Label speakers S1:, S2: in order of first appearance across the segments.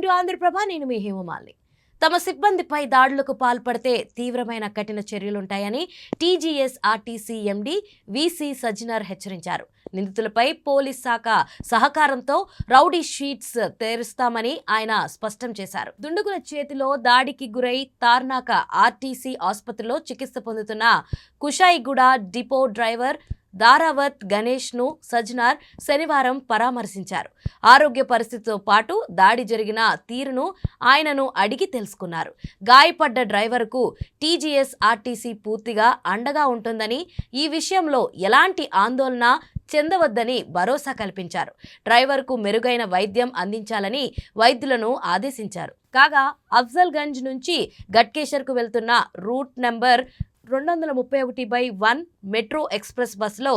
S1: To Andhraprabha. నేను మీ హేమమాలిని. తమ సిబ్బందిపై దాడులకు పాల్పడితే తీవ్రమైన కఠిన చర్యలుంటాయని టీజీఎస్ఆర్టీసీ ఎండీ వీసీ సజ్జనర్ హెచ్చరించారు. నిందితులపై పోలీస్ శాఖ సహకారంతో రౌడీ షీట్స్ తెరుస్తామని ఆయన స్పష్టం చేశారు. దుండగుల చేతిలో దాడికి గురై తార్నాక ఆర్టీసీ ఆసుపత్రిలో చికిత్స పొందుతున్న కుషాయిగూడ డిపో డ్రైవర్ దారావత్ గణేష్ ను సజ్జనర్ శనివారం పరామర్శించారు. ఆరోగ్య పరిస్థితితో పాటు దాడి జరిగిన తీరును ఆయనను అడిగి తెలుసుకున్నారు. గాయపడ్డ డ్రైవర్కు టీజీఎస్ఆర్టీసీ పూర్తిగా అండగా ఉంటుందని, ఈ విషయంలో ఎలాంటి ఆందోళన చెందవద్దని భరోసా కల్పించారు. డ్రైవర్కు మెరుగైన వైద్యం అందించాలని వైద్యులను ఆదేశించారు. కాగా అఫ్జల్గంజ్ నుంచి గట్కేసర్కు వెళ్తున్న రూట్ నెంబర్ 231/1 మెట్రో ఎక్స్ప్రెస్ బస్సులో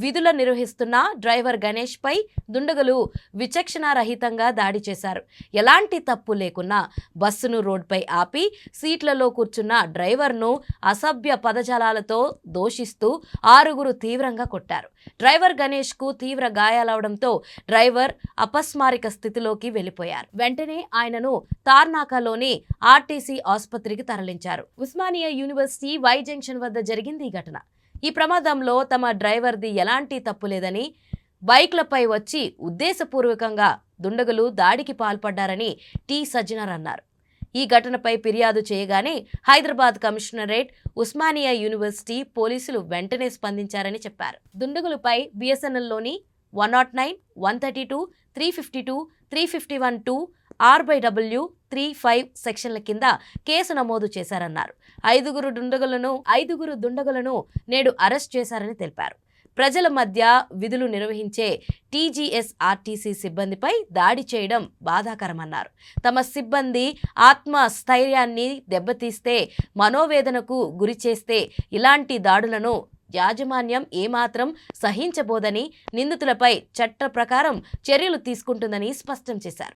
S1: విధులు నిర్వహిస్తున్న డ్రైవర్ గణేష్ పై దుండగులు విచక్షణారహితంగా దాడి చేశారు. ఎలాంటి తప్పు లేకున్నా బస్సును రోడ్డుపై ఆపి సీట్లలో కూర్చున్న డ్రైవర్ను అసభ్య పదజాలాలతో దూషిస్తూ 6 తీవ్రంగా కొట్టారు. డ్రైవర్ గణేష్ కు తీవ్ర గాయాలవడంతో డ్రైవర్ అపస్మారక స్థితిలోకి వెళ్లిపోయారు. వెంటనే ఆయనను తార్నాకలోని ఆర్టీసీ ఆసుపత్రికి తరలించారు. ఉస్మానియా యూనివర్సిటీ వై జంక్షన్ వద్ద జరిగింది ఈ ఘటన. ఈ ప్రమాదంలో తమ డ్రైవర్ది ఎలాంటి తప్పు లేదని, బైక్లపై వచ్చి ఉద్దేశపూర్వకంగా దుండగులు దాడికి పాల్పడ్డారని టి సజ్జనర్ అన్నారు. ఈ ఘటనపై ఫిర్యాదు చేయగానే హైదరాబాద్ కమిషనరేట్, ఉస్మానియా యూనివర్సిటీ పోలీసులు వెంటనే స్పందించారని చెప్పారు. దుండగులపై బిఎస్ఎన్ఎల్లోని 109, 132, 352, 351(2) R/W 35 సెక్షన్ల కింద కేసు నమోదు చేశారన్నారు. 5 దుండగులను నేడు అరెస్ట్ చేశారని తెలిపారు. ప్రజల మధ్య విధులు నిర్వహించే టీజీఎస్ఆర్టీసీ సిబ్బందిపై దాడి చేయడం బాధాకరమన్నారు. తమ సిబ్బంది ఆత్మస్థైర్యాన్ని దెబ్బతీస్తే, మనోవేదనకు గురి చేస్తే ఇలాంటి దాడులను యాజమాన్యం ఏమాత్రం సహించబోదని, నిందితులపై చట్ట ప్రకారం చర్యలు తీసుకుంటుందని స్పష్టం చేశారు.